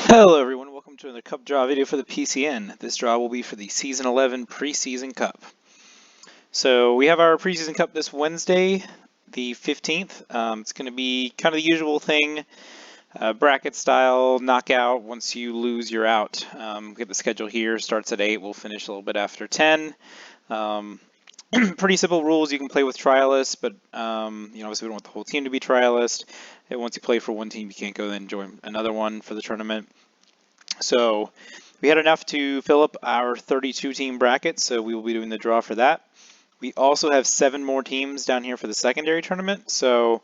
Hello everyone, welcome to another Cup Draw video for the PCN. This draw will be for the Season 11 Preseason Cup. So we have our Preseason Cup this Wednesday, the 15th. It's going to be kind of the usual thing, bracket style, knockout. Once you lose, you're out. Get the schedule here, starts at 8, we'll finish a little bit after 10. Pretty simple rules. You can play with trialists, but obviously we don't want the whole team to be trialist. And once you play for one team, you can't go then and join another one for the tournament. So we had enough to fill up our 32-team bracket, so we will be doing the draw for that. We also have 7 more teams down here for the secondary tournament, so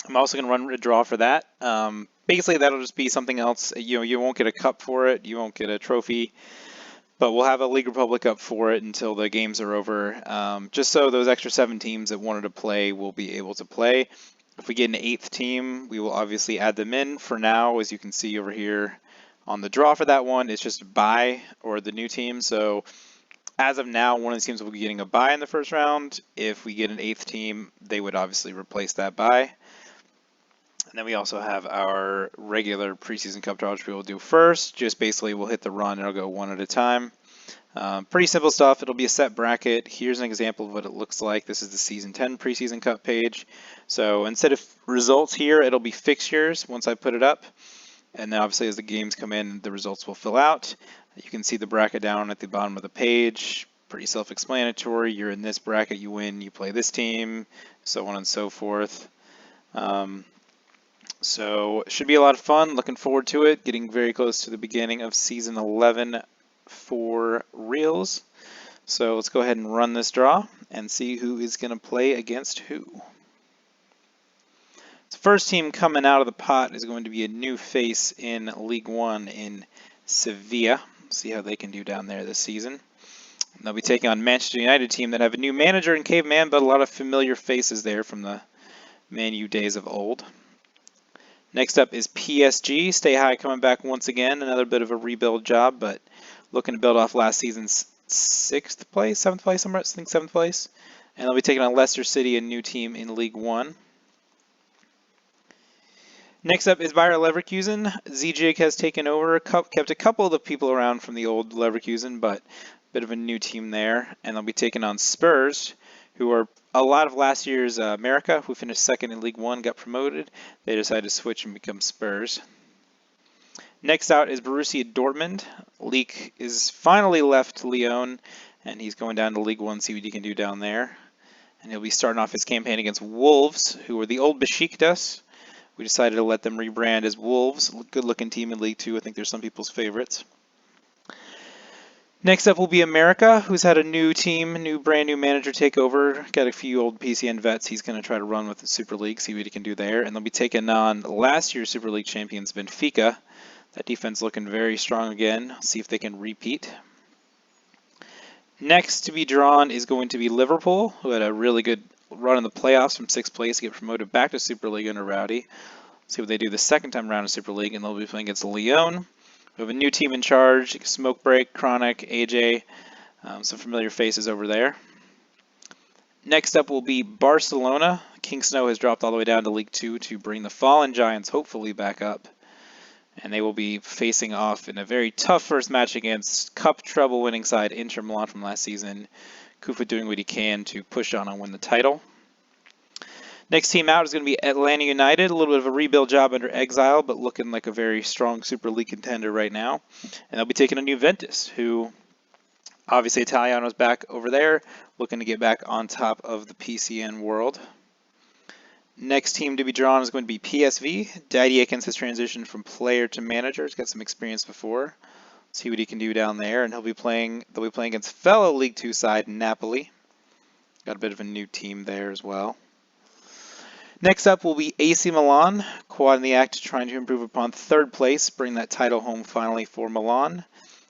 I'm also going to run a draw for that. Basically, that'll just be something else. You won't get a cup for it, you won't get a trophy, but we'll have a League Republic Cup for it until the games are over, just so those extra 7 teams that wanted to play will be able to play. If we get an 8th team, we will obviously add them in. For now, as you can see over here on the draw for that one, it's just a bye or the new team. So as of now, one of the teams will be getting a bye in the first round. If we get an 8th team, they would obviously replace that bye. And then we also have our regular preseason cup draw, which we will do first. Just basically we'll hit the run and it'll go one at a time. Pretty simple stuff. It'll be a set bracket. Here's an example of what it looks like. This is the Season 10 preseason cup page. So instead of results here, it'll be fixtures once I put it up. And then obviously as the games come in, the results will fill out. You can see the bracket down at the bottom of the page. Pretty self-explanatory. You're in this bracket, you win, you play this team, so on and so forth. So it should be a lot of fun. Looking forward to it. Getting very close to the beginning of Season 11 for reals. So let's go ahead and run this draw and see who is going to play against who. The first team coming out of the pot is going to be a new face in League One in Sevilla. See how they can do down there this season. And they'll be taking on Manchester United team that have a new manager in Caveman, but a lot of familiar faces there from the Man U days of old. Next up is PSG. Stay High coming back once again. Another bit of a rebuild job, but looking to build off last season's 6th place, 7th place, somewhere, I think 7th place. And they'll be taking on Leicester City, a new team in League One. Next up is Bayer Leverkusen. Zijig has taken over, kept a couple of the people around from the old Leverkusen, but a bit of a new team there. And they'll be taking on Spurs, who are a lot of last year's America, who finished 2nd in League One, got promoted. They decided to switch and become Spurs. Next out is Borussia Dortmund. Leek is finally left Lyon, and he's going down to League One, see what he can do down there. And he'll be starting off his campaign against Wolves, who are the old Besiktas. We decided to let them rebrand as Wolves. Good-looking team in League Two. I think they're some people's favorites. Next up will be America, who's had a new team, brand new manager take over. Got a few old PCN vets he's going to try to run with the Super League, see what he can do there. And they'll be taking on last year's Super League champions, Benfica. That defense looking very strong again. See if they can repeat. Next to be drawn is going to be Liverpool, who had a really good run in the playoffs from 6th place to get promoted back to Super League under Rowdy. See what they do the second time around in Super League, and they'll be playing against Lyon. We have a new team in charge, Smoke Break, Chronic, AJ, some familiar faces over there. Next up will be Barcelona. King Snow has dropped all the way down to League 2 to bring the Fallen Giants hopefully back up. And they will be facing off in a very tough first match against Cup treble winning side Inter Milan from last season. Kufa doing what he can to push on and win the title. Next team out is going to be Atlanta United, a little bit of a rebuild job under Exile, but looking like a very strong Super League contender right now. And they'll be taking on Juventus, who obviously Italiano's back over there, looking to get back on top of the PCN world. Next team to be drawn is going to be PSV. Daddy Aikens has transitioned from player to manager. He's got some experience before. See what he can do down there, and they'll be playing against fellow League 2 side Napoli. Got a bit of a new team there as well. Next up will be AC Milan, quad in the act, trying to improve upon 3rd place, bring that title home finally for Milan.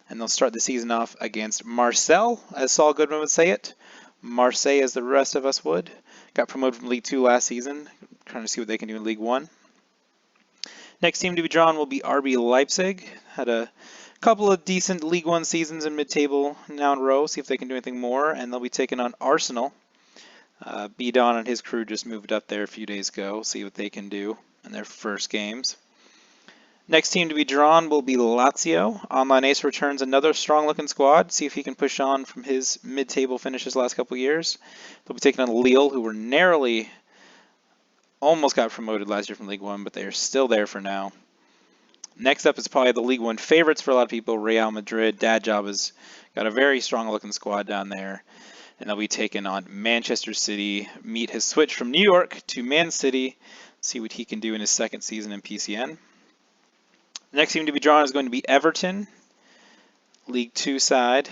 And they'll start the season off against Marseille, as Saul Goodman would say it. Marseille, as the rest of us would. Got promoted from League 2 last season, trying to see what they can do in League 1. Next team to be drawn will be RB Leipzig. Had a couple of decent League 1 seasons in mid-table now in a row, see if they can do anything more. And they'll be taking on Arsenal. B-Don and his crew just moved up there a few days ago. See what they can do in their first games. Next team to be drawn will be Lazio. Online Ace returns another strong-looking squad. See if he can push on from his mid-table finishes last couple years. They'll be taking on Lille, who were narrowly almost got promoted last year from League One, but they are still there for now. Next up is probably the League One favorites for a lot of people, Real Madrid. Dad Job has got a very strong-looking squad down there, and they'll be taking on Manchester City. Meet his switch from New York to Man City. See what he can do in his second season in PCN. The next team to be drawn is going to be Everton, League Two side.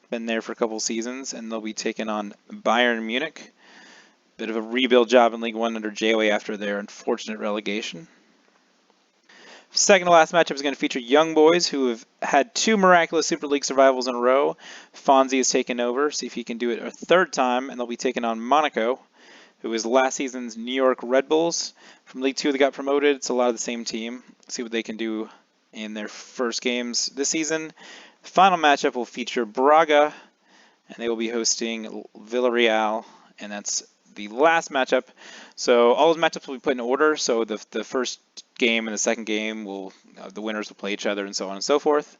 Been there for a couple seasons, and they'll be taking on Bayern Munich. Bit of a rebuild job in League One under JOA after their unfortunate relegation. Second to last matchup is going to feature Young Boys, who have had 2 miraculous Super League survivals in a row. Fonzie has taken over, see if he can do it a third time, and they'll be taking on Monaco, who is last season's New York Red Bulls. From League 2 they got promoted. It's a lot of the same team. See what they can do in their first games this season. The final matchup will feature Braga, and they will be hosting Villarreal, and that's the last matchup. So all those matchups will be put in order. So the first game and the second game will the winners will play each other, and so on and so forth.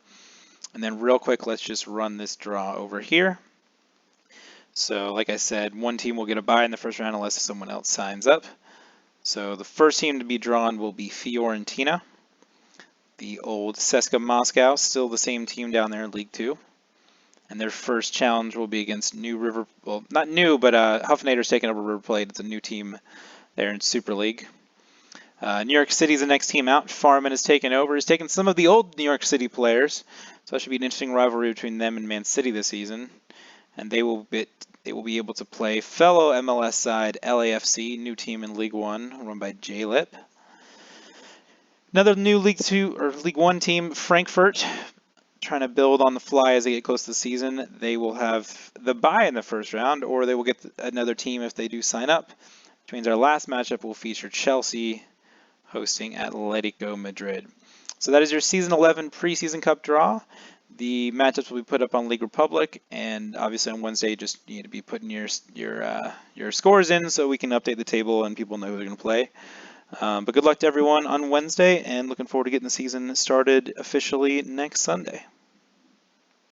And then real quick, let's just run this draw over here. So like I said, one team will get a bye in the first round unless someone else signs up. So the first team to be drawn will be Fiorentina. The old CSKA Moscow, still the same team down there in League 2. And their first challenge will be against New River, well, not new, but Huffinator's taking over River Plate. It's a new team there in Super League. New York City's the next team out. Farman has taken over. He's taken some of the old New York City players, so that should be an interesting rivalry between them and Man City this season. And they will be able to play fellow MLS side LAFC, new team in League One, run by J Lip. Another new League 2 or League 1 team, Frankfurt, trying to build on the fly as they get close to the season. They will have the bye in the first round, or they will get another team if they do sign up. Which means our last matchup will feature Chelsea hosting Atletico Madrid. So that is your Season 11 preseason cup draw. The matchups will be put up on League Republic, and obviously on Wednesday, just you need to be putting your scores in so we can update the table and people know who they're going to play. But good luck to everyone on Wednesday, and looking forward to getting the season started officially next Sunday.